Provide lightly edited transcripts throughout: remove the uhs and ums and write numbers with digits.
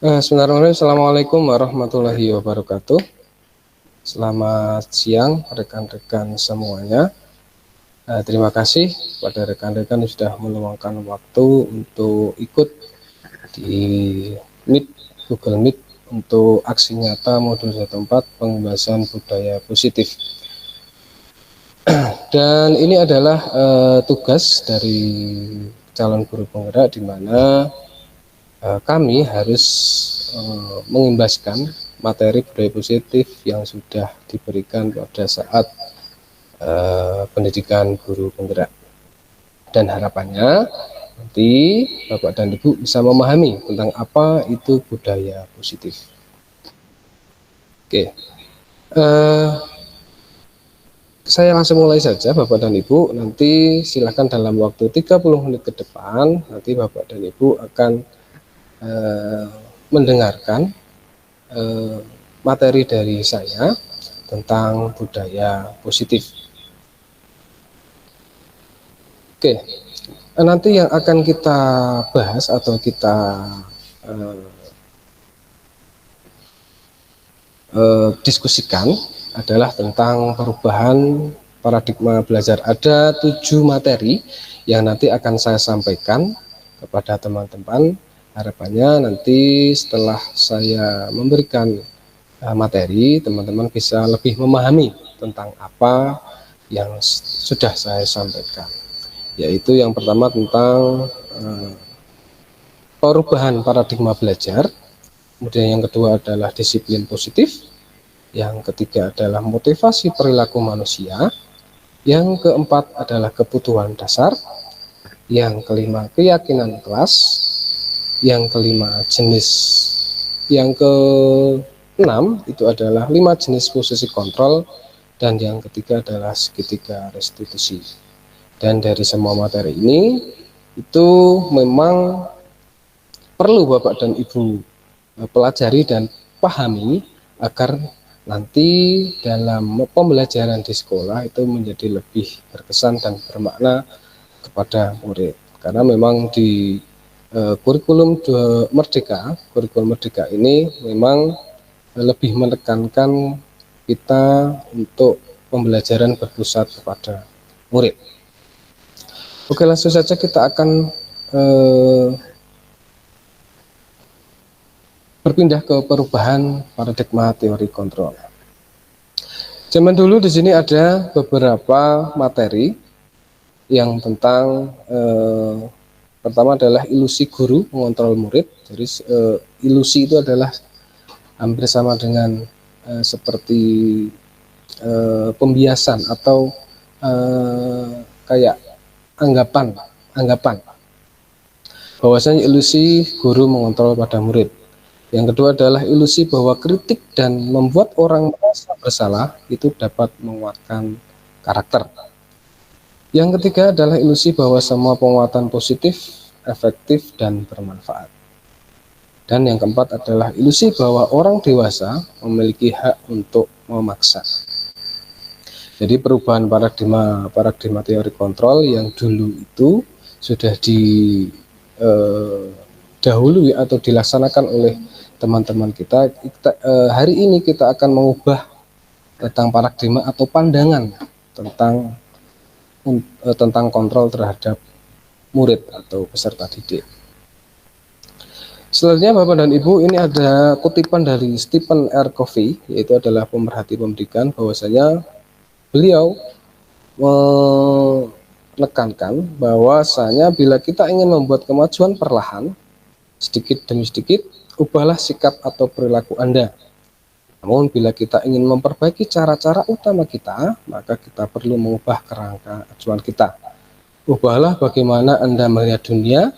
Bismillahirrahmanirrahim. Assalamualaikum warahmatullahi wabarakatuh. Selamat siang rekan-rekan semuanya. Terima kasih pada rekan-rekan yang sudah meluangkan waktu untuk ikut di Meet, Google Meet untuk aksi nyata modul 14 pembahasan budaya positif. Dan ini adalah tugas dari calon guru penggerak, di mana kami harus mengimbaskan materi budaya positif yang sudah diberikan pada saat pendidikan guru penggerak. Dan harapannya nanti Bapak dan Ibu bisa memahami tentang apa itu budaya positif. Oke, saya langsung mulai saja Bapak dan Ibu. Nanti silakan dalam waktu 30 menit ke depan, nanti Bapak dan Ibu akan mendengarkan materi dari saya tentang budaya positif. Oke, nanti yang akan kita bahas atau kita diskusikan adalah tentang perubahan paradigma belajar. Ada 7 materi yang nanti akan saya sampaikan kepada teman-teman. Harapannya nanti setelah saya memberikan materi, teman-teman bisa lebih memahami tentang apa yang sudah saya sampaikan. Yaitu yang pertama tentang perubahan paradigma belajar, kemudian yang kedua adalah disiplin positif, yang ketiga adalah motivasi perilaku manusia, yang keempat adalah kebutuhan dasar, yang kelima keyakinan kelas, yang kelima jenis, yang keenam itu adalah 5 jenis posisi kontrol, dan yang ketiga adalah segitiga restitusi. Dan dari semua materi ini itu memang perlu Bapak dan Ibu pelajari dan pahami agar nanti dalam pembelajaran di sekolah itu menjadi lebih berkesan dan bermakna kepada murid. Karena memang di kurikulum kurikulum Merdeka ini memang lebih menekankan kita untuk pembelajaran berpusat kepada murid. Oke, langsung saja kita akan berpindah ke perubahan paradigma teori kontrol. Zaman dulu di sini ada beberapa materi yang tentang pertama adalah ilusi guru mengontrol murid. Jadi ilusi itu adalah hampir sama dengan seperti pembiasan atau kayak anggapan bahwasanya ilusi guru mengontrol pada murid. Yang kedua adalah ilusi bahwa kritik dan membuat orang merasa bersalah itu dapat menguatkan karakter. Yang ketiga adalah ilusi bahwa semua penguatan positif, efektif, dan bermanfaat. Dan yang keempat adalah ilusi bahwa orang dewasa memiliki hak untuk memaksa. Jadi perubahan paradigma teori kontrol yang dulu itu sudah didahului atau dilaksanakan oleh teman-teman kita. Hari ini kita akan mengubah tentang paradigma atau pandangan tentang kontrol terhadap murid atau peserta didik. Selanjutnya Bapak dan Ibu, ini ada kutipan dari Stephen R. Covey, yaitu adalah pemerhati pendidikan, bahwasanya beliau menekankan bahwasanya bila kita ingin membuat kemajuan perlahan, sedikit demi sedikit, ubahlah sikap atau perilaku Anda. Namun bila kita ingin memperbaiki cara-cara utama kita, maka kita perlu mengubah kerangka acuan kita. Ubahlah bagaimana Anda melihat dunia,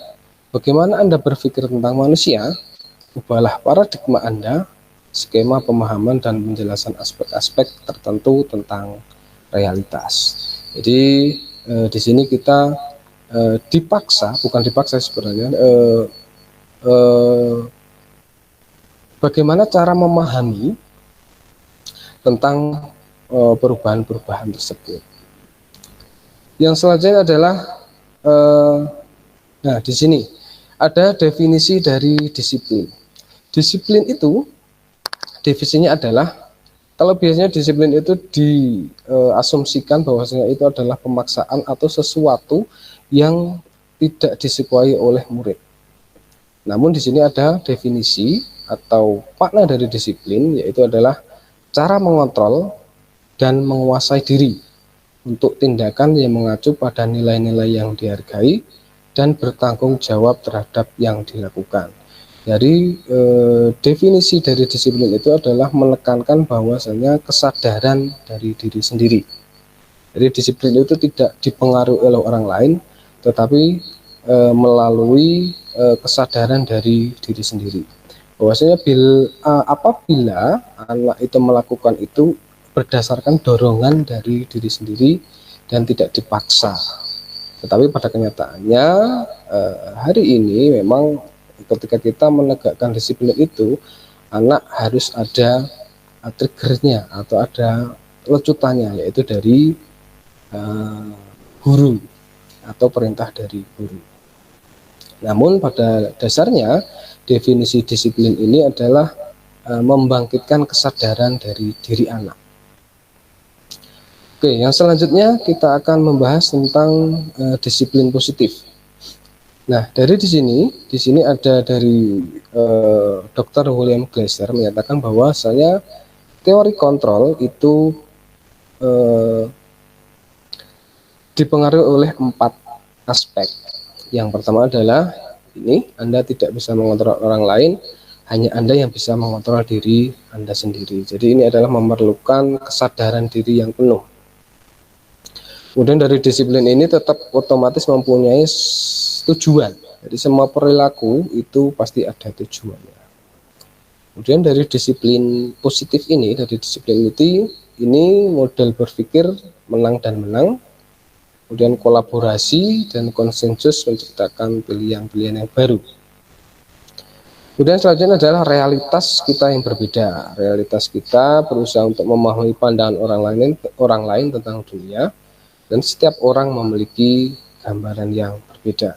bagaimana Anda berpikir tentang manusia, ubahlah paradigma Anda, skema pemahaman dan penjelasan aspek-aspek tertentu tentang realitas. Jadi di sini kita bukan dipaksa sebenarnya, bagaimana cara memahami tentang perubahan-perubahan tersebut. Yang selanjutnya adalah nah di sini ada definisi dari disiplin. Disiplin itu definisinya adalah, kalau biasanya disiplin itu diasumsikan bahwasanya itu adalah pemaksaan atau sesuatu yang tidak disukai oleh murid. Namun di sini ada definisi atau makna dari disiplin, yaitu adalah cara mengontrol dan menguasai diri untuk tindakan yang mengacu pada nilai-nilai yang dihargai dan bertanggung jawab terhadap yang dilakukan. Jadi definisi dari disiplin itu adalah menekankan bahwasanya kesadaran dari diri sendiri. Jadi disiplin itu tidak dipengaruhi oleh orang lain, tetapi melalui kesadaran dari diri sendiri. Bahwasanya apabila anak itu melakukan itu berdasarkan dorongan dari diri sendiri dan tidak dipaksa. Tetapi pada kenyataannya hari ini memang ketika kita menegakkan disiplin itu, anak harus ada triggernya atau ada lecutannya, yaitu dari guru atau perintah dari guru. Namun pada dasarnya definisi disiplin ini adalah membangkitkan kesadaran dari diri anak. Oke, yang selanjutnya kita akan membahas tentang disiplin positif. Nah, dari di sini ada dari Dr. William Glasser menyatakan bahwa teori kontrol itu dipengaruhi oleh 4 aspek. Yang pertama adalah ini, Anda tidak bisa mengontrol orang lain, hanya Anda yang bisa mengontrol diri Anda sendiri. Jadi ini adalah memerlukan kesadaran diri yang penuh. Kemudian dari disiplin ini tetap otomatis mempunyai tujuan. Jadi semua perilaku itu pasti ada tujuannya. Kemudian dari disiplin positif ini, dari disiplin ini model berpikir menang dan menang. Kemudian kolaborasi dan konsensus menciptakan pilihan-pilihan yang baru. Kemudian selanjutnya adalah realitas kita yang berbeda. Realitas kita berusaha untuk memahami pandangan orang lain tentang dunia. Dan setiap orang memiliki gambaran yang berbeda.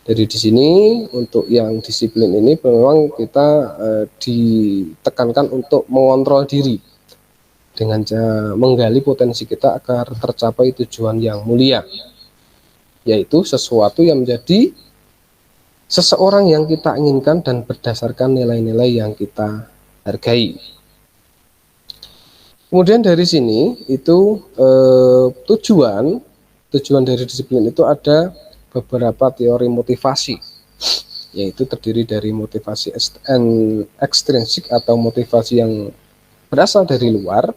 Dari di sini untuk yang disiplin ini memang kita ditekankan untuk mengontrol diri dengan menggali potensi kita agar tercapai tujuan yang mulia, yaitu sesuatu yang menjadi seseorang yang kita inginkan dan berdasarkan nilai-nilai yang kita hargai. Kemudian dari sini itu tujuan dari disiplin itu ada beberapa teori motivasi, yaitu terdiri dari motivasi ekstrinsik atau motivasi yang berasal dari luar.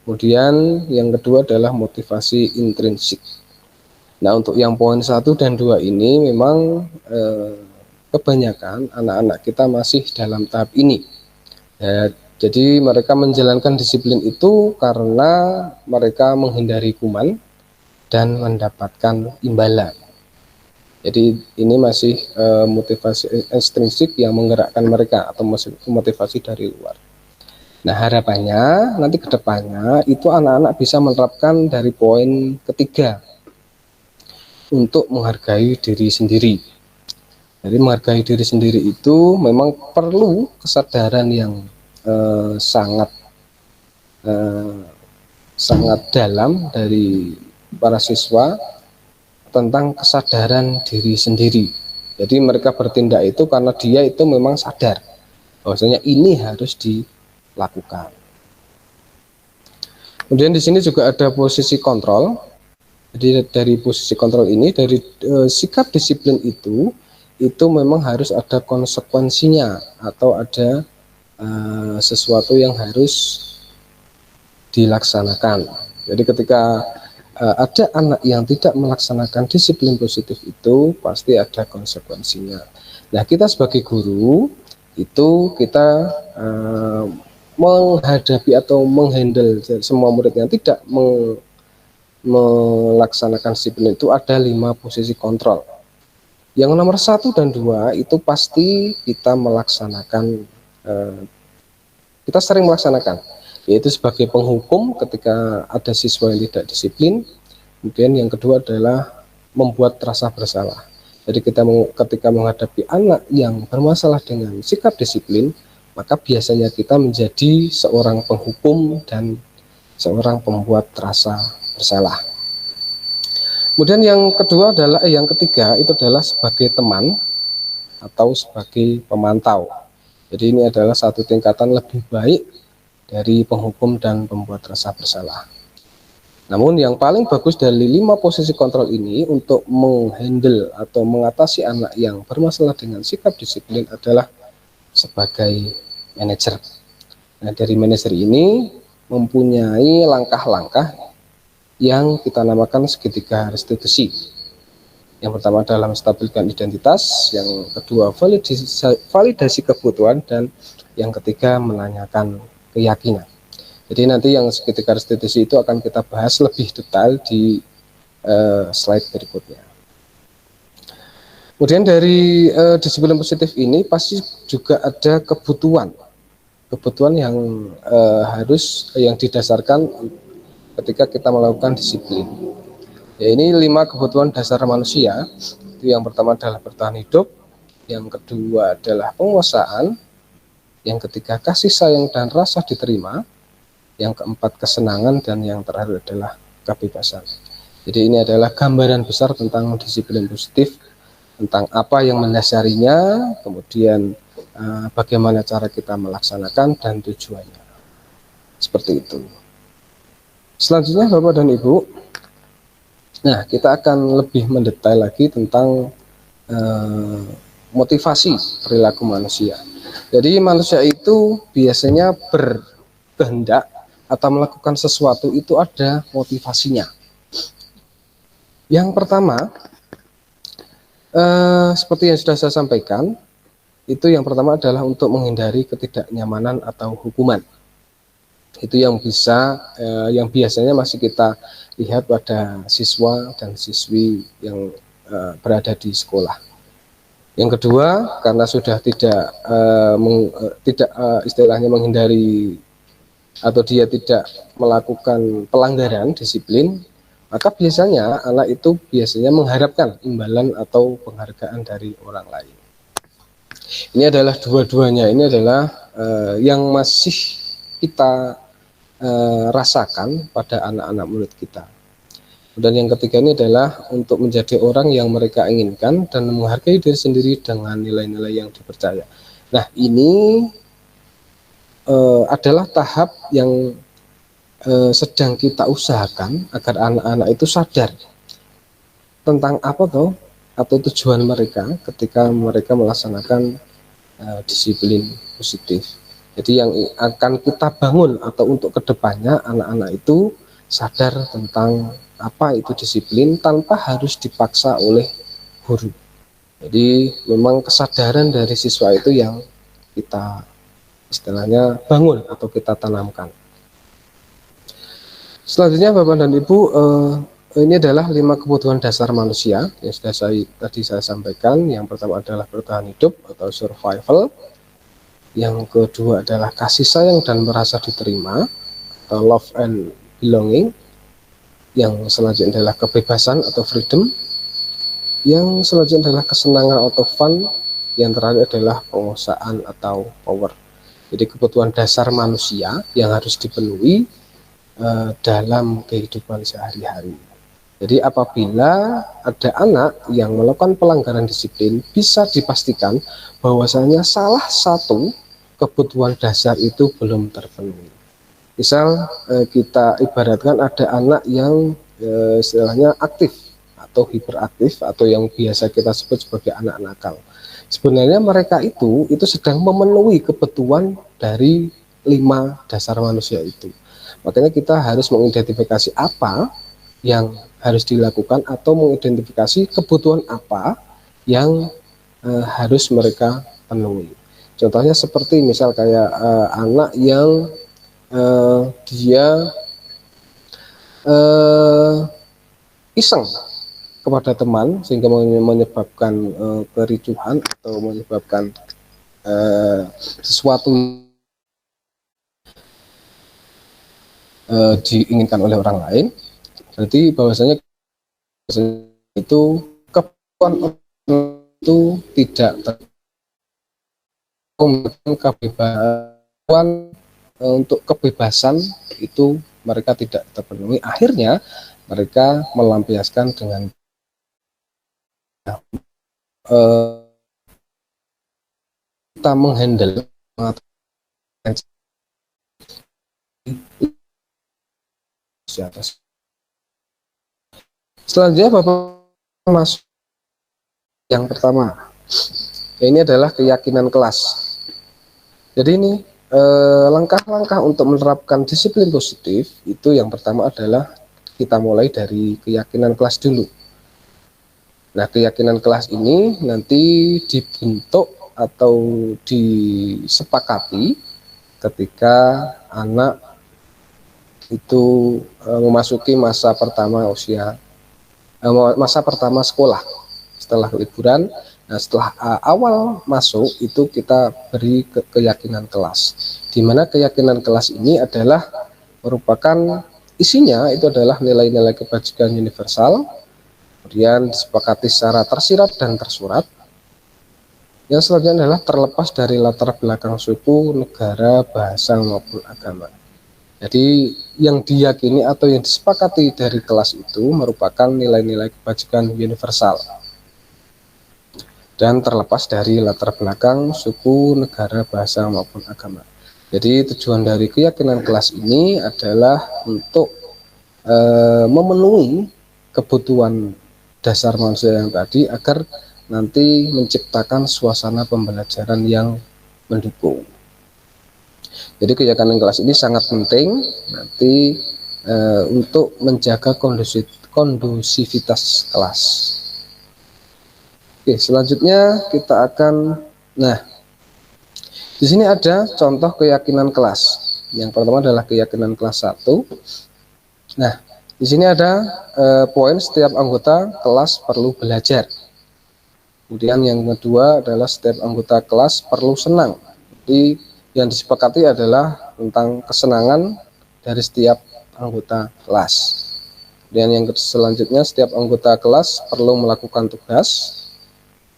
Kemudian yang kedua adalah motivasi intrinsik. Nah, untuk yang poin 1 dan 2 ini memang kebanyakan anak-anak kita masih dalam tahap ini. Jadi mereka menjalankan disiplin itu karena mereka menghindari kuman dan mendapatkan imbalan. Jadi ini masih motivasi ekstrinsik yang menggerakkan mereka atau motivasi dari luar. Nah, harapannya nanti ke depannya itu anak-anak bisa menerapkan dari poin ketiga untuk menghargai diri sendiri. Jadi menghargai diri sendiri itu memang perlu kesadaran yang sangat dalam dari para siswa tentang kesadaran diri sendiri. Jadi mereka bertindak itu karena dia itu memang sadar bahwasanya ini harus dilakukan. Kemudian di sini juga ada posisi kontrol. Jadi dari posisi kontrol ini, dari sikap disiplin itu memang harus ada konsekuensinya atau ada sesuatu yang harus dilaksanakan. Jadi ketika ada anak yang tidak melaksanakan disiplin positif itu pasti ada konsekuensinya. Nah, kita sebagai guru itu kita menghadapi atau menghandle semua murid yang tidak melaksanakan disiplin itu ada 5 posisi kontrol. Yang nomor 1 dan 2 itu pasti kita melaksanakan, kita sering melaksanakan, yaitu sebagai penghukum ketika ada siswa yang tidak disiplin. Kemudian yang kedua adalah membuat rasa bersalah. Jadi ketika menghadapi anak yang bermasalah dengan sikap disiplin, maka biasanya kita menjadi seorang penghukum dan seorang pembuat rasa bersalah. Kemudian yang ketiga itu adalah sebagai teman atau sebagai pemantau. Jadi ini adalah satu tingkatan lebih baik dari penghukum dan pembuat rasa bersalah. Namun yang paling bagus dari 5 posisi kontrol ini untuk menghandle atau mengatasi anak yang bermasalah dengan sikap disiplin adalah sebagai manajer. Nah, dari manajer ini mempunyai langkah-langkah yang kita namakan segitiga restitusi. Yang pertama adalah menstabilkan identitas, yang kedua validasi kebutuhan, dan yang ketiga menanyakan keyakinan. Jadi nanti yang segitiga restitusi itu akan kita bahas lebih detail di slide berikutnya. Kemudian dari disiplin positif ini pasti juga ada kebutuhan yang yang didasarkan ketika kita melakukan disiplin. Ya, ini 5 kebutuhan dasar manusia. Itu yang pertama adalah bertahan hidup, yang kedua adalah penguasaan, yang ketiga kasih sayang dan rasa diterima, yang keempat kesenangan, dan yang terakhir adalah kebebasan. Jadi ini adalah gambaran besar tentang disiplin positif, tentang apa yang mendasarinya, kemudian bagaimana cara kita melaksanakan dan tujuannya. Seperti itu. Selanjutnya Bapak dan Ibu, nah kita akan lebih mendetail lagi tentang motivasi perilaku manusia. Jadi manusia itu biasanya berkehendak atau melakukan sesuatu itu ada motivasinya. Yang pertama, seperti yang sudah saya sampaikan, itu yang pertama adalah untuk menghindari ketidaknyamanan atau hukuman. Itu yang yang biasanya masih kita lihat pada siswa dan siswi yang berada di sekolah. Yang kedua, karena sudah tidak istilahnya menghindari atau dia tidak melakukan pelanggaran disiplin, maka biasanya anak itu biasanya mengharapkan imbalan atau penghargaan dari orang lain. Ini adalah dua-duanya, ini adalah yang masih kita rasakan pada anak-anak murid kita. Dan yang ketiga ini adalah untuk menjadi orang yang mereka inginkan dan menghargai diri sendiri dengan nilai-nilai yang dipercaya. Nah, ini adalah tahap yang sedang kita usahakan agar anak-anak itu sadar tentang apa toh atau tujuan mereka ketika mereka melaksanakan disiplin positif. Jadi yang akan kita bangun atau untuk kedepannya anak-anak itu sadar tentang apa itu disiplin tanpa harus dipaksa oleh guru. Jadi memang kesadaran dari siswa itu yang kita istilahnya bangun atau kita tanamkan. Selanjutnya Bapak dan Ibu, ini adalah 5 kebutuhan dasar manusia yang sudah tadi saya sampaikan. Yang pertama adalah bertahan hidup atau survival. Yang kedua adalah kasih sayang dan merasa diterima atau love and belonging. Yang selanjutnya adalah kebebasan atau freedom. Yang selanjutnya adalah kesenangan atau fun. Yang terakhir adalah penguasaan atau power. Jadi kebutuhan dasar manusia yang harus dipenuhi dalam kehidupan sehari-hari. Jadi apabila ada anak yang melakukan pelanggaran disiplin, bisa dipastikan bahwasanya salah satu kebutuhan dasar itu belum terpenuhi. Misal kita ibaratkan ada anak yang istilahnya aktif atau hiperaktif atau yang biasa kita sebut sebagai anak nakal. Sebenarnya mereka itu sedang memenuhi kebutuhan dari 5 dasar manusia itu. Makanya kita harus mengidentifikasi apa yang harus dilakukan atau mengidentifikasi kebutuhan apa yang harus mereka penuhi. Contohnya seperti misal kayak anak yang dia iseng kepada teman sehingga menyebabkan kericuhan atau menyebabkan sesuatu diinginkan oleh orang lain, berarti bahwasanya itu kebutuhan itu tidak kebebasan, untuk kebebasan itu mereka tidak terpenuhi. Akhirnya mereka melampiaskan dengan kita menghandle di atas. Selanjutnya Bapak masuk yang pertama. Ini adalah keyakinan kelas. Jadi ini langkah-langkah untuk menerapkan disiplin positif itu yang pertama adalah kita mulai dari keyakinan kelas dulu. Nah, keyakinan kelas ini nanti dibentuk atau disepakati ketika anak itu memasuki masa pertama masa pertama sekolah setelah liburan. Nah, setelah awal masuk itu kita beri keyakinan kelas, di mana keyakinan kelas ini adalah merupakan isinya itu adalah nilai-nilai kebajikan universal, kemudian disepakati secara tersirat dan tersurat. Yang selanjutnya adalah terlepas dari latar belakang suku, negara, bahasa maupun agama. Jadi yang diyakini atau yang disepakati dari kelas itu merupakan nilai-nilai kebajikan universal dan terlepas dari latar belakang suku, negara, bahasa maupun agama. Jadi tujuan dari keyakinan kelas ini adalah untuk memenuhi kebutuhan dasar manusia yang tadi agar nanti menciptakan suasana pembelajaran yang mendukung. Jadi keyakinan kelas ini sangat penting nanti untuk menjaga kondusivitas kelas. Oke, selanjutnya kita akan, di sini ada contoh keyakinan kelas. Yang pertama adalah keyakinan kelas 1. Nah, di sini ada poin setiap anggota kelas perlu belajar. Kemudian yang kedua adalah setiap anggota kelas perlu senang. Jadi yang disepakati adalah tentang kesenangan dari setiap anggota kelas. Dan yang selanjutnya setiap anggota kelas perlu melakukan tugas.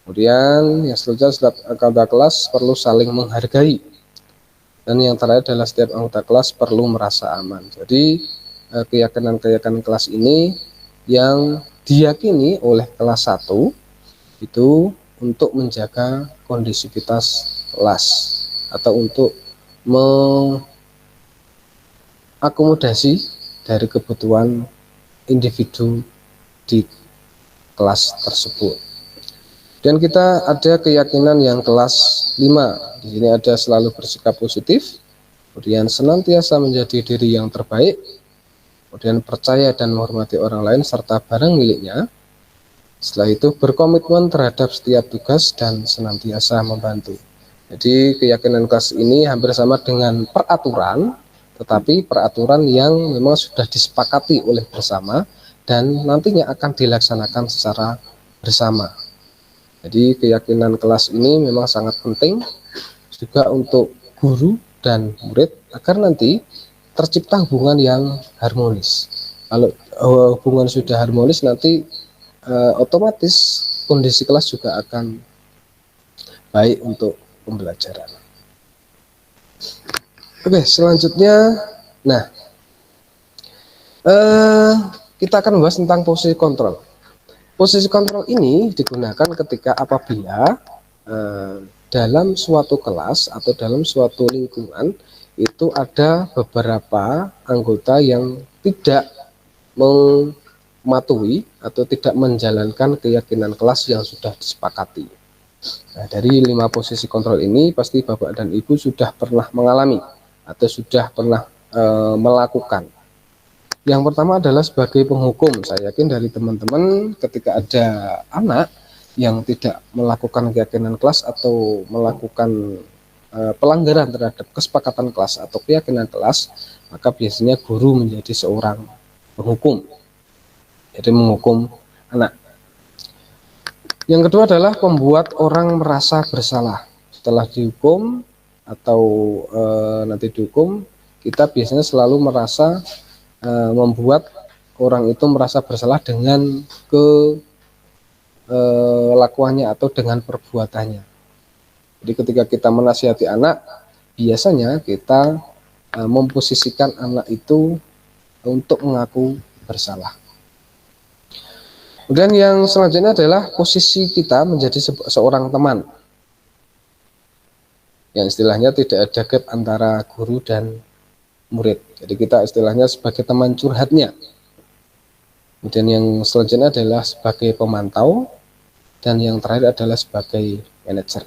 Kemudian yang selanjutnya setiap anggota kelas perlu saling menghargai. Dan yang terakhir adalah setiap anggota kelas perlu merasa aman. Jadi keyakinan kelas ini yang diyakini oleh kelas 1 itu untuk menjaga kondisivitas kelas atau untuk mengakomodasi dari kebutuhan individu di kelas tersebut. Dan kita ada keyakinan yang kelas 5. Di sini ada selalu bersikap positif, kemudian senantiasa menjadi diri yang terbaik, kemudian percaya dan menghormati orang lain serta barang miliknya. Setelah itu berkomitmen terhadap setiap tugas dan senantiasa membantu. Jadi keyakinan kelas ini hampir sama dengan peraturan, tetapi peraturan yang memang sudah disepakati oleh bersama dan nantinya akan dilaksanakan secara bersama. Jadi keyakinan kelas ini memang sangat penting juga untuk guru dan murid agar nanti tercipta hubungan yang harmonis. Kalau hubungan sudah harmonis nanti otomatis kondisi kelas juga akan baik untuk pembelajaran. Oke, selanjutnya, kita akan membahas tentang posisi kontrol. Posisi kontrol ini digunakan ketika apabila dalam suatu kelas atau dalam suatu lingkungan itu ada beberapa anggota yang tidak mematuhi atau tidak menjalankan keyakinan kelas yang sudah disepakati. Nah, dari 5 posisi kontrol ini pasti Bapak dan Ibu sudah pernah mengalami atau sudah pernah melakukan. Yang pertama adalah sebagai penghukum. Saya yakin dari teman-teman ketika ada anak yang tidak melakukan keyakinan kelas atau melakukan pelanggaran terhadap kesepakatan kelas atau keyakinan kelas, maka biasanya guru menjadi seorang penghukum. Jadi menghukum anak. Yang kedua adalah membuat orang merasa bersalah. Setelah dihukum atau nanti dihukum, kita biasanya selalu merasa membuat orang itu merasa bersalah dengan lakuannya atau dengan perbuatannya. Jadi ketika kita menasihati anak, biasanya kita memposisikan anak itu untuk mengaku bersalah. Kemudian yang selanjutnya adalah posisi kita menjadi seorang teman, yang istilahnya tidak ada gap antara guru dan murid. Jadi kita istilahnya sebagai teman curhatnya. Kemudian yang selanjutnya adalah sebagai pemantau, dan yang terakhir adalah sebagai manajer.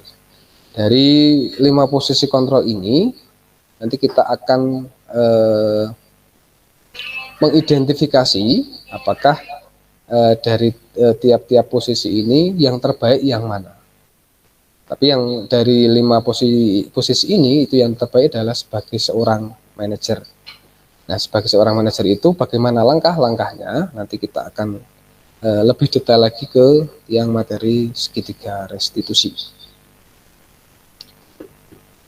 Dari 5 posisi kontrol ini, nanti kita akan mengidentifikasi apakah dari tiap-tiap posisi ini yang terbaik yang mana. Tapi yang dari 5 posisi ini, itu yang terbaik adalah sebagai seorang manajer. Nah, sebagai seorang manajer itu bagaimana langkah-langkahnya, nanti kita akan lebih detail lagi ke yang materi segitiga restitusi.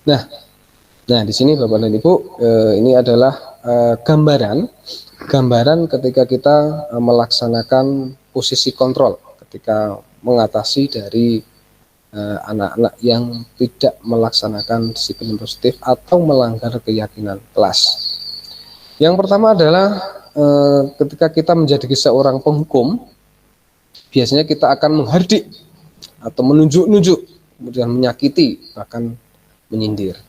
Nah di sini Bapak dan Ibu, ini adalah gambaran ketika kita melaksanakan posisi kontrol, ketika mengatasi dari anak-anak yang tidak melaksanakan disiplin positif atau melanggar keyakinan kelas. Yang pertama adalah ketika kita menjadi seorang penghukum, biasanya kita akan menghardik atau menunjuk-nunjuk, kemudian menyakiti, bahkan menyindir.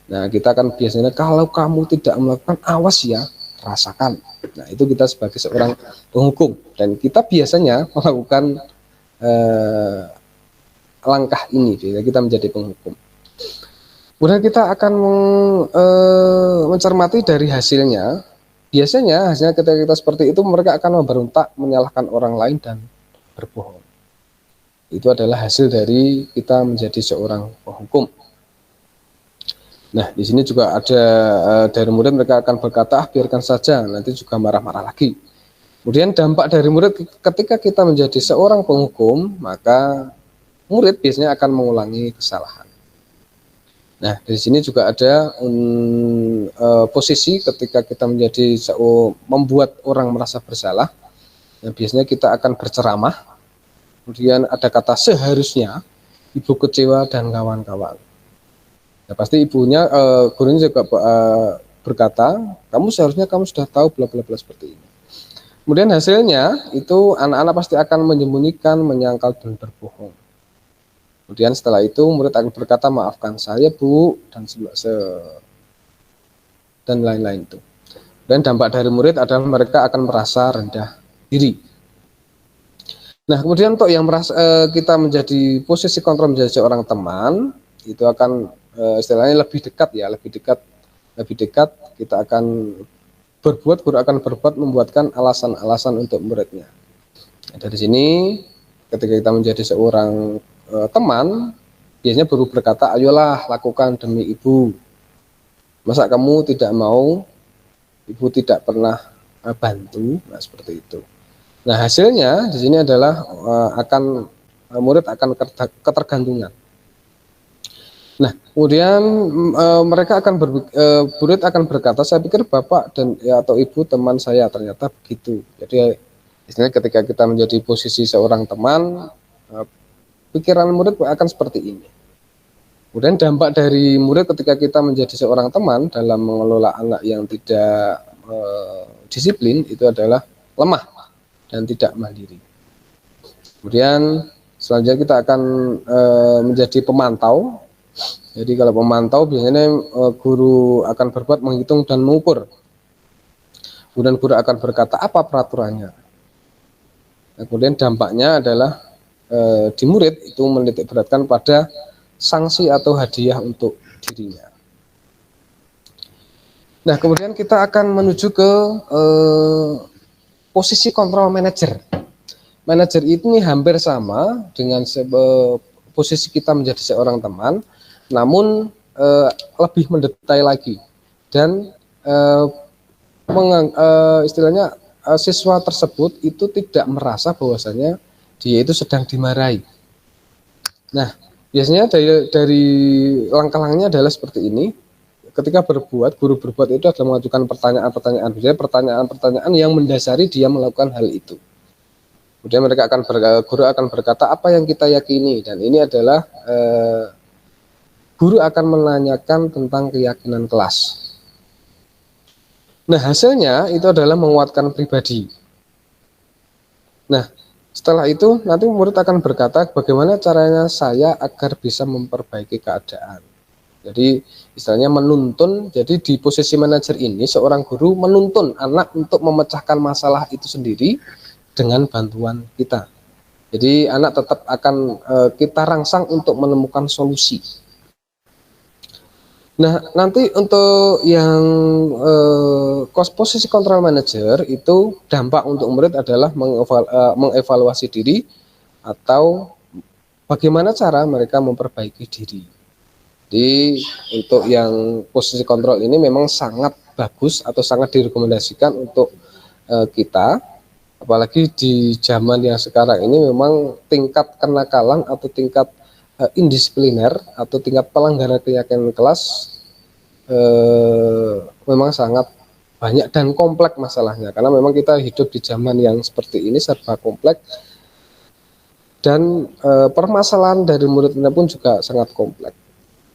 Nah, kita akan biasanya, kalau kamu tidak melakukan, awas ya, rasakan. Nah, itu kita sebagai seorang penghukum, dan kita biasanya melakukan langkah ini, kita menjadi penghukum. Kemudian kita akan mencermati dari hasilnya. Biasanya hasilnya ketika kita seperti itu, mereka akan memberontak, menyalahkan orang lain, dan berbohong. Itu adalah hasil dari kita menjadi seorang penghukum. Nah, di sini juga ada dari murid, mereka akan berkata, biarkan saja, nanti juga marah-marah lagi. Kemudian dampak dari murid ketika kita menjadi seorang penghukum, maka murid biasanya akan mengulangi kesalahan. Nah, di sini juga ada posisi ketika kita menjadi membuat orang merasa bersalah. Nah, biasanya kita akan berceramah. Kemudian ada kata seharusnya, ibu kecewa, dan kawan-kawan. Nah, pasti gurunya juga berkata, kamu seharusnya kamu sudah tahu bla bla bla seperti ini. Kemudian hasilnya itu anak-anak pasti akan menyembunyikan, menyangkal, dan berbohong. Kemudian setelah itu murid akan berkata, maafkan saya Bu, dan lain-lain itu. Dan dampak dari murid adalah mereka akan merasa rendah diri. Nah, kemudian untuk yang kita menjadi posisi kontrol menjadi seorang teman, itu akan istilahnya lebih dekat, kita akan guru akan berbuat membuatkan alasan-alasan untuk muridnya. Nah, dari sini ketika kita menjadi seorang teman, biasanya guru berkata, ayolah lakukan demi ibu, masa kamu tidak mau, ibu tidak pernah bantu. Nah, seperti itu. Nah, hasilnya di sini adalah murid akan ketergantungan. Nah, kemudian mereka akan murid akan berkata, saya pikir bapak dan atau ibu teman saya, ternyata begitu. Jadi istilahnya ketika kita menjadi posisi seorang teman, pikiran murid akan seperti ini. Kemudian dampak dari murid ketika kita menjadi seorang teman dalam mengelola anak yang tidak disiplin, itu adalah lemah dan tidak mandiri. Kemudian selanjutnya kita akan menjadi pemantau. Jadi kalau pemantau biasanya guru akan berbuat menghitung dan mengukur. Kemudian guru akan berkata apa peraturannya. Nah, kemudian dampaknya adalah di murid itu menitik beratkan pada sanksi atau hadiah untuk dirinya. Nah, kemudian kita akan menuju ke posisi kontrol manajer. Manajer ini hampir sama dengan posisi kita menjadi seorang teman, namun lebih mendetail lagi, dan istilahnya siswa tersebut itu tidak merasa bahwasanya dia itu sedang dimarahi. Nah, biasanya dari langkah-langkahnya adalah seperti ini. Ketika guru berbuat itu adalah mengajukan pertanyaan-pertanyaan, biasanya pertanyaan-pertanyaan yang mendasari dia melakukan hal itu. Kemudian guru akan berkata apa yang kita yakini, dan ini adalah guru akan menanyakan tentang keyakinan kelas. Nah, hasilnya itu adalah menguatkan pribadi. Nah, setelah itu nanti murid akan berkata bagaimana caranya saya agar bisa memperbaiki keadaan. Jadi istilahnya menuntun. Jadi di posisi manajer ini seorang guru menuntun anak untuk memecahkan masalah itu sendiri dengan bantuan kita. Jadi anak tetap akan kita rangsang untuk menemukan solusi. Nah, nanti untuk yang posisi control manager itu dampak untuk murid adalah mengevaluasi diri atau bagaimana cara mereka memperbaiki diri. Jadi untuk yang posisi kontrol ini memang sangat bagus atau sangat direkomendasikan untuk kita, apalagi di zaman yang sekarang ini memang tingkat kenakalan atau tingkat indisipliner atau tingkat pelanggaran keyakinan kelas memang sangat banyak dan kompleks masalahnya, karena memang kita hidup di zaman yang seperti ini serba kompleks, dan permasalahan dari muridnya pun juga sangat kompleks.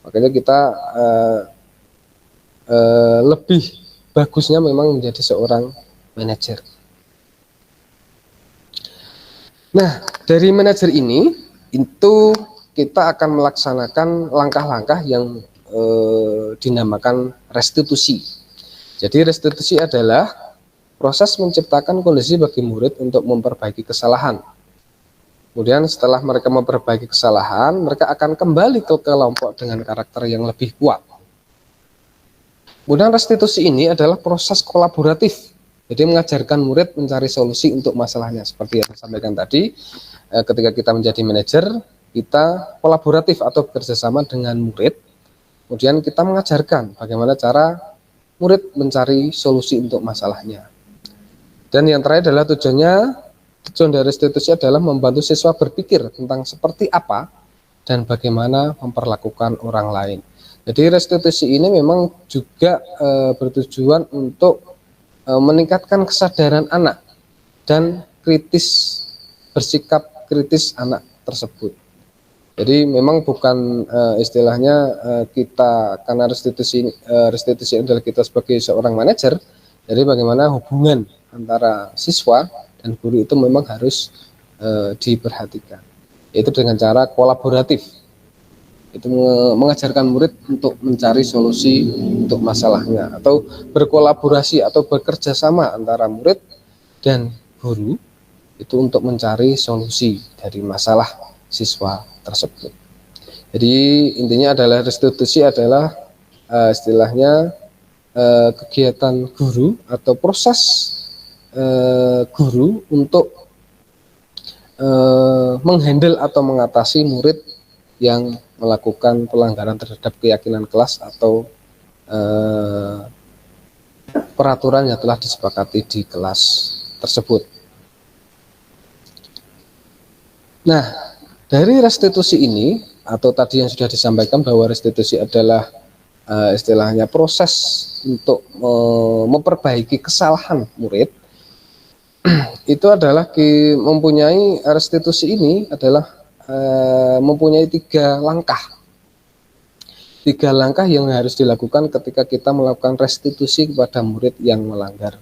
Makanya kita lebih bagusnya memang menjadi seorang manajer. Nah, dari manajer ini itu kita akan melaksanakan langkah-langkah yang dinamakan restitusi. Jadi restitusi adalah proses menciptakan kondisi bagi murid untuk memperbaiki kesalahan. Kemudian setelah mereka memperbaiki kesalahan, mereka akan kembali ke kelompok dengan karakter yang lebih kuat. Kemudian restitusi ini adalah proses kolaboratif. Jadi mengajarkan murid mencari solusi untuk masalahnya. Seperti yang saya sampaikan tadi, ketika kita menjadi manajer, kita kolaboratif atau bekerjasama dengan murid. Kemudian kita mengajarkan bagaimana cara murid mencari solusi untuk masalahnya. Dan yang terakhir adalah tujuan dari restitusi adalah membantu siswa berpikir tentang seperti apa dan bagaimana memperlakukan orang lain. Jadi restitusi ini memang juga bertujuan untuk meningkatkan kesadaran anak dan bersikap kritis anak tersebut. Jadi memang bukan istilahnya kita, karena restitusi adalah kita sebagai seorang manajer, jadi bagaimana hubungan antara siswa dan guru itu memang harus diperhatikan, yaitu dengan cara kolaboratif. Itu mengajarkan murid untuk mencari solusi untuk masalahnya, atau berkolaborasi atau bekerja sama antara murid dan guru itu untuk mencari solusi dari masalah siswa tersebut. Jadi intinya adalah restitusi adalah istilahnya kegiatan guru atau proses guru untuk menghandle atau mengatasi murid yang melakukan pelanggaran terhadap keyakinan kelas atau peraturan yang telah disepakati di kelas tersebut. Nah, dari restitusi ini, atau tadi yang sudah disampaikan bahwa restitusi adalah istilahnya proses untuk memperbaiki kesalahan murid, itu adalah mempunyai restitusi ini adalah mempunyai tiga langkah yang harus dilakukan ketika kita melakukan restitusi kepada murid yang melanggar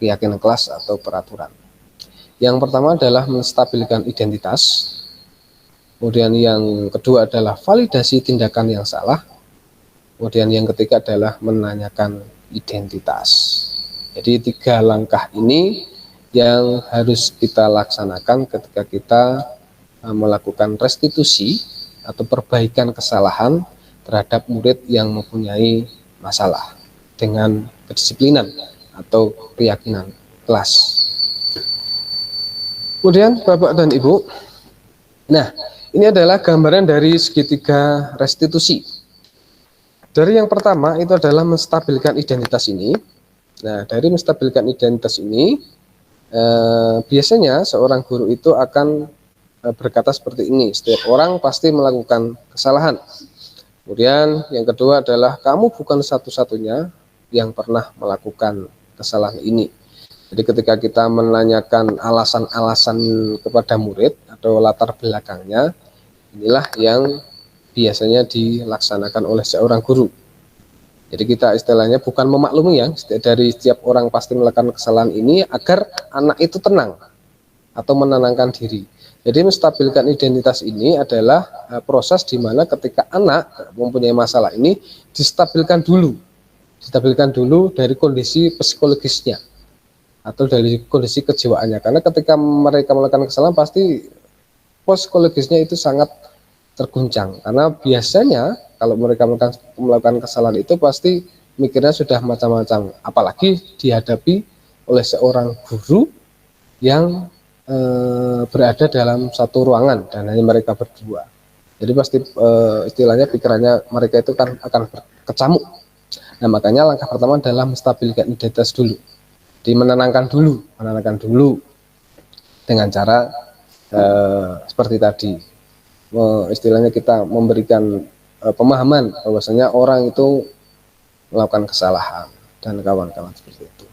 keyakinan kelas atau peraturan. Yang pertama adalah menstabilkan identitas. Kemudian yang kedua adalah validasi tindakan yang salah. Kemudian yang ketiga adalah menanyakan identitas. Jadi tiga langkah ini yang harus kita laksanakan ketika kita melakukan restitusi atau perbaikan kesalahan terhadap murid yang mempunyai masalah dengan kedisiplinan atau keyakinan kelas. Kemudian Bapak dan Ibu, nah ini adalah gambaran dari segitiga restitusi. Dari yang pertama itu adalah menstabilkan identitas ini. Nah, dari menstabilkan identitas ini biasanya seorang guru itu akan berkata seperti ini: setiap orang pasti melakukan kesalahan. Kemudian yang kedua adalah kamu bukan satu-satunya yang pernah melakukan kesalahan ini. Jadi ketika kita menanyakan alasan-alasan kepada murid atau latar belakangnya, inilah yang biasanya dilaksanakan oleh seorang guru. Jadi kita istilahnya bukan memaklumi ya, dari setiap orang pasti melakukan kesalahan ini agar anak itu tenang atau menenangkan diri. Jadi menstabilkan identitas ini adalah proses di mana ketika anak mempunyai masalah ini distabilkan dulu dari kondisi psikologisnya atau dari kondisi kejiwaannya. Karena ketika mereka melakukan kesalahan pasti psikologisnya itu sangat terguncang. Karena biasanya kalau mereka melakukan kesalahan itu pasti mikirnya sudah macam-macam. Apalagi dihadapi oleh seorang guru yang berada dalam satu ruangan dan hanya mereka berdua. Jadi pasti istilahnya pikirannya mereka itu kan akan berkecamuk. Nah makanya langkah pertama adalah menstabilkan identitas dulu. Menenangkan dulu dengan cara seperti tadi, istilahnya kita memberikan pemahaman bahwasanya orang itu melakukan kesalahan dan kawan-kawan seperti itu.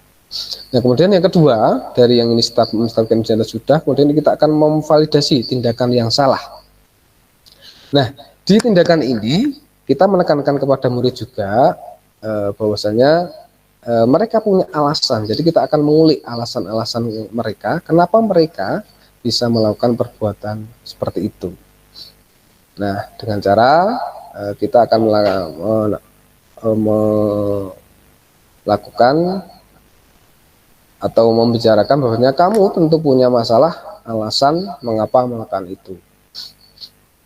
Nah kemudian yang kedua dari yang ini menstabilkan identitas sudah, kemudian kita akan memvalidasi tindakan yang salah. Nah di tindakan ini kita menekankan kepada murid juga bahwasanya mereka punya alasan. Jadi kita akan mengulik alasan-alasan mereka, kenapa mereka bisa melakukan perbuatan seperti itu. Nah, dengan cara kita akan melakukan atau membicarakan bahwasanya kamu tentu punya masalah alasan mengapa melakukan itu.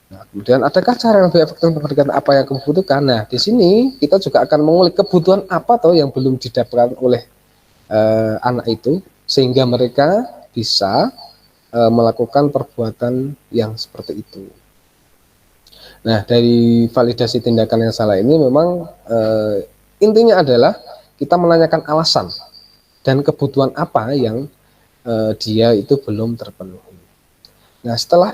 Nah, kemudian adakah cara yang lebih efektif memberikan apa yang kamu butuhkan? Nah, di sini kita juga akan mengulik kebutuhan apa toh yang belum didapatkan oleh anak itu sehingga mereka bisa melakukan perbuatan yang seperti itu. Nah, dari validasi tindakan yang salah ini memang intinya adalah kita menanyakan alasan dan kebutuhan apa yang dia itu belum terpenuhi. Nah, setelah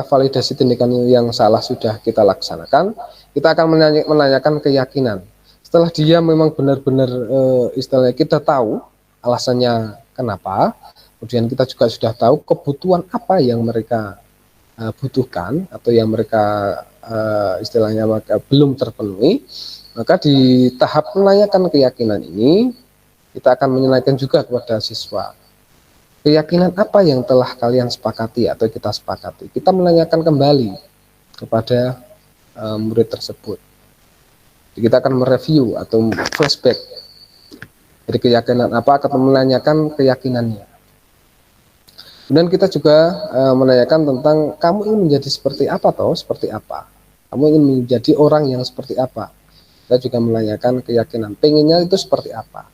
validasi tindakan yang salah sudah kita laksanakan, kita akan menanyakan keyakinan. Setelah dia memang benar-benar istilahnya kita tahu alasannya kenapa, kemudian kita juga sudah tahu kebutuhan apa yang mereka butuhkan atau yang mereka istilahnya belum terpenuhi, maka di tahap menanyakan keyakinan ini kita akan menanyakan juga kepada siswa. Keyakinan apa yang telah kalian sepakati atau kita sepakati? Kita menanyakan kembali kepada murid tersebut. Jadi kita akan mereview atau flashback. Jadi keyakinan apa, akan menanyakan keyakinannya. Kemudian kita juga menanyakan tentang kamu ingin menjadi seperti apa toh, seperti apa. Kamu ingin menjadi orang yang seperti apa. Kita juga menanyakan keyakinan, pengennya itu seperti apa.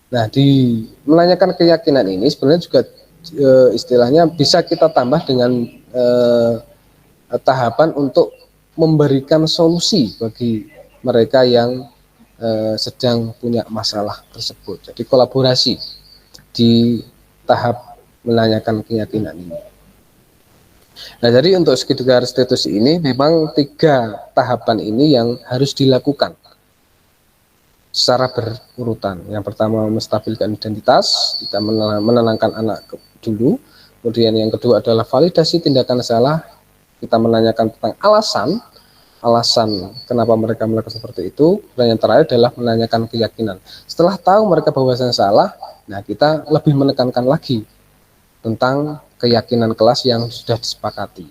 Nah, di menanyakan keyakinan ini sebenarnya juga istilahnya bisa kita tambah dengan tahapan untuk memberikan solusi bagi mereka yang sedang punya masalah tersebut. Jadi kolaborasi di tahap menanyakan keyakinan ini. Nah, jadi untuk segitiga restitusi ini memang 3 tahapan ini yang harus dilakukan secara berurutan. Yang pertama menstabilkan identitas, kita menenangkan anak dulu. Kemudian yang kedua adalah validasi tindakan salah, kita menanyakan tentang alasan kenapa mereka melakukan seperti itu. Dan yang terakhir adalah menanyakan keyakinan. Setelah tahu mereka bahwasanya salah, nah kita lebih menekankan lagi tentang keyakinan kelas yang sudah disepakati.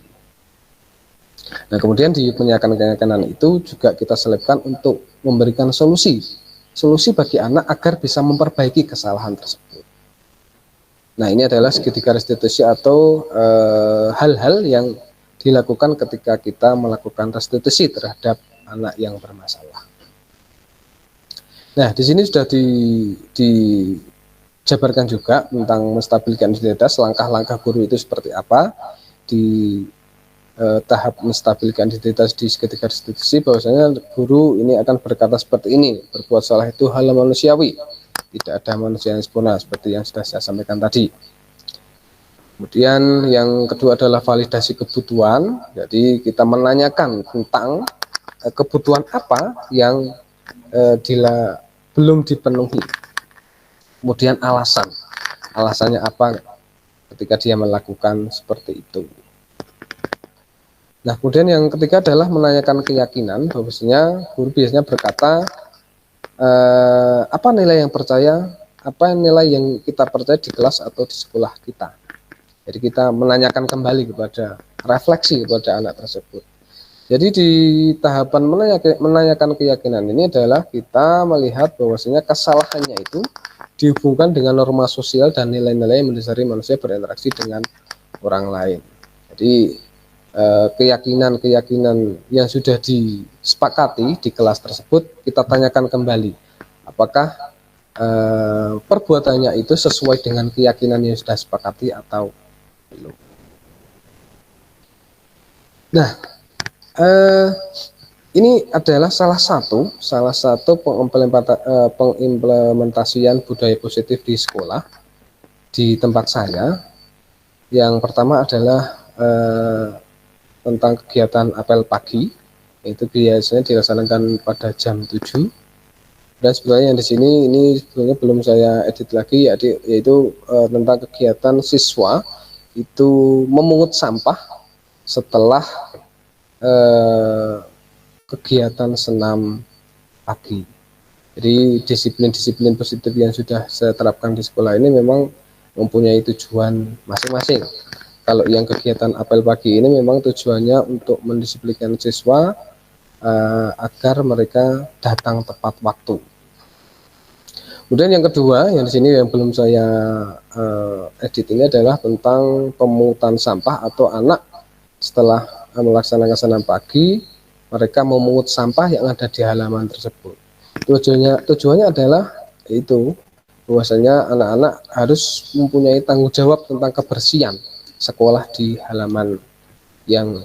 Nah kemudian di menanyakan keyakinan itu juga kita selipkan untuk memberikan solusi bagi anak agar bisa memperbaiki kesalahan tersebut. Nah ini adalah segitiga restitusi atau hal-hal yang dilakukan ketika kita melakukan restitusi terhadap anak yang bermasalah. Nah di sini sudah dijabarkan juga tentang menstabilkan identitas, langkah-langkah guru itu seperti apa di tahap menstabilkan identitas di segitiga restitusi. Bahwasanya guru ini akan berkata seperti ini, berbuat salah itu hal manusiawi, tidak ada manusia yang sempurna seperti yang sudah saya sampaikan tadi. Kemudian yang kedua adalah validasi kebutuhan. Jadi kita menanyakan tentang kebutuhan apa yang belum dipenuhi. kemudian alasannya apa ketika dia melakukan seperti itu. Nah, kemudian yang ketiga adalah menanyakan keyakinan. Bahwasanya guru biasanya berkata, apa nilai yang percaya, apa nilai yang kita percaya di kelas atau di sekolah kita. Jadi kita menanyakan kembali kepada, refleksi kepada anak tersebut. Jadi di tahapan menanyakan keyakinan ini adalah kita melihat bahwasanya kesalahannya itu dihubungkan dengan norma sosial dan nilai-nilai yang mendasari manusia berinteraksi dengan orang lain. Jadi keyakinan-keyakinan yang sudah disepakati di kelas tersebut kita tanyakan kembali, apakah perbuatannya itu sesuai dengan keyakinan yang sudah disepakati atau belum. Nah, ini adalah salah satu pengimplementasian budaya positif di sekolah di tempat saya. Yang pertama adalah tentang kegiatan apel pagi, itu biasanya dilaksanakan pada jam 7. Dan sebenarnya yang di sini ini sebenarnya belum saya edit lagi, yaitu tentang kegiatan siswa itu memungut sampah setelah kegiatan senam pagi. Jadi disiplin-disiplin positif yang sudah saya terapkan di sekolah ini memang mempunyai tujuan masing-masing. Kalau yang kegiatan apel pagi ini memang tujuannya untuk mendisiplinkan siswa agar mereka datang tepat waktu. Kemudian yang kedua, yang di sini yang belum saya edit ini adalah tentang pemungutan sampah atau anak setelah melaksanakan senam pagi, mereka memungut sampah yang ada di halaman tersebut. Tujuannya adalah itu, bahwasanya anak-anak harus mempunyai tanggung jawab tentang kebersihan sekolah di halaman yang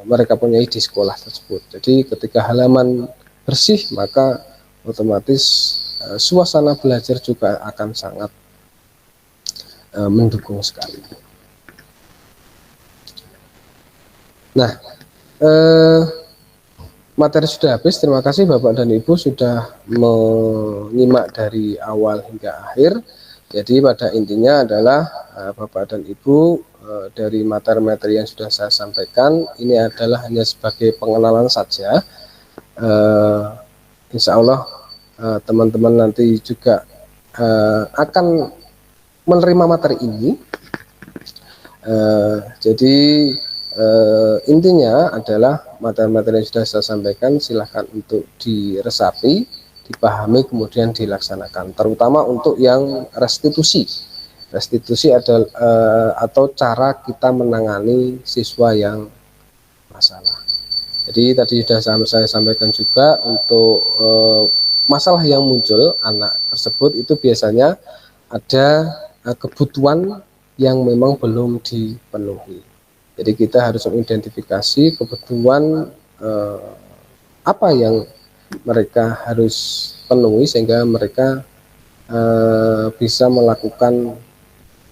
mereka punyai di sekolah tersebut. Jadi ketika halaman bersih, maka otomatis suasana belajar juga akan sangat mendukung sekali. Nah, materi sudah habis. Terima kasih Bapak dan Ibu sudah menyimak dari awal hingga akhir. Jadi pada intinya adalah Bapak dan Ibu, dari materi-materi yang sudah saya sampaikan ini adalah hanya sebagai pengenalan saja. Insya Allah teman-teman nanti juga akan menerima materi ini. Jadi intinya adalah materi-materi yang sudah saya sampaikan silahkan untuk diresapi, dipahami, kemudian dilaksanakan, terutama untuk yang restitusi adalah atau cara kita menangani siswa yang masalah. Jadi tadi sudah saya sampaikan juga untuk masalah yang muncul anak tersebut itu biasanya ada kebutuhan yang memang belum dipenuhi. Jadi kita harus mengidentifikasi kebutuhan apa yang mereka harus penuhi sehingga mereka bisa melakukan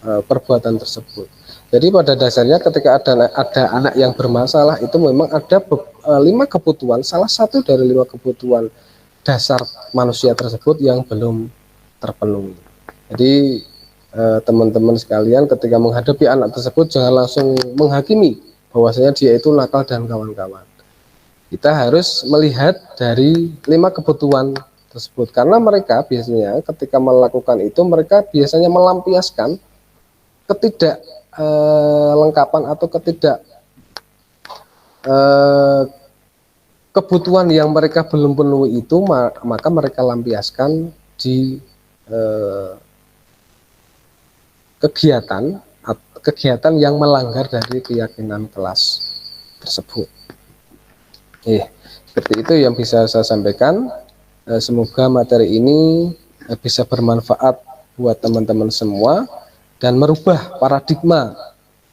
perbuatan tersebut. Jadi pada dasarnya ketika ada anak yang bermasalah itu memang ada 5 kebutuhan, salah satu dari 5 kebutuhan dasar manusia tersebut yang belum terpenuhi. Jadi teman-teman sekalian ketika menghadapi anak tersebut jangan langsung menghakimi bahwasanya dia itu nakal dan kawan-kawan. Kita harus melihat dari 5 kebutuhan tersebut, karena mereka biasanya ketika melakukan itu mereka biasanya melampiaskan lengkapan atau kebutuhan yang mereka belum penuhi itu, maka mereka lampiaskan di kegiatan yang melanggar dari keyakinan kelas tersebut. Seperti itu yang bisa saya sampaikan. Semoga materi ini bisa bermanfaat buat teman-teman semua dan merubah paradigma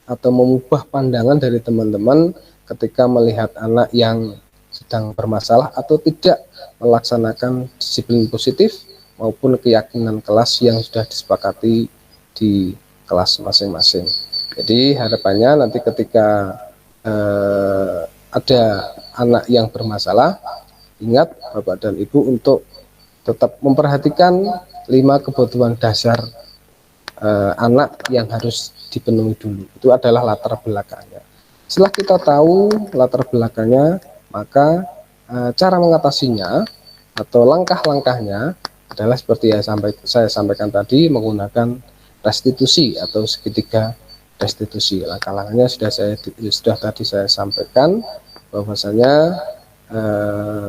atau mengubah pandangan dari teman-teman ketika melihat anak yang sedang bermasalah atau tidak melaksanakan disiplin positif maupun keyakinan kelas yang sudah disepakati di kelas masing-masing. Jadi harapannya nanti ketika ada anak yang bermasalah, ingat Bapak dan Ibu untuk tetap memperhatikan 5 kebutuhan dasar anak yang harus dipenuhi dulu. Itu adalah latar belakangnya. Setelah kita tahu latar belakangnya, maka cara mengatasinya atau langkah-langkahnya adalah seperti yang saya sampaikan tadi, menggunakan restitusi atau segitiga restitusi. Langkah-langkahnya sudah tadi saya sampaikan, bahwasanya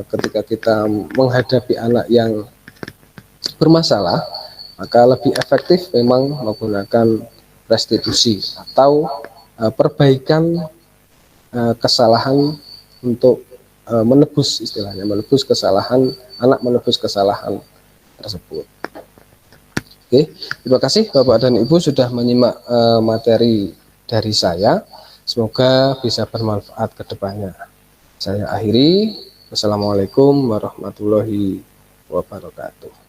ketika kita menghadapi anak yang bermasalah, maka lebih efektif memang menggunakan restitusi atau perbaikan kesalahan untuk menebus, istilahnya menebus kesalahan anak, menebus kesalahan tersebut. Oke, terima kasih Bapak dan Ibu sudah menyimak materi dari saya. Semoga bisa bermanfaat ke depannya. Saya akhiri. Wassalamualaikum warahmatullahi wabarakatuh.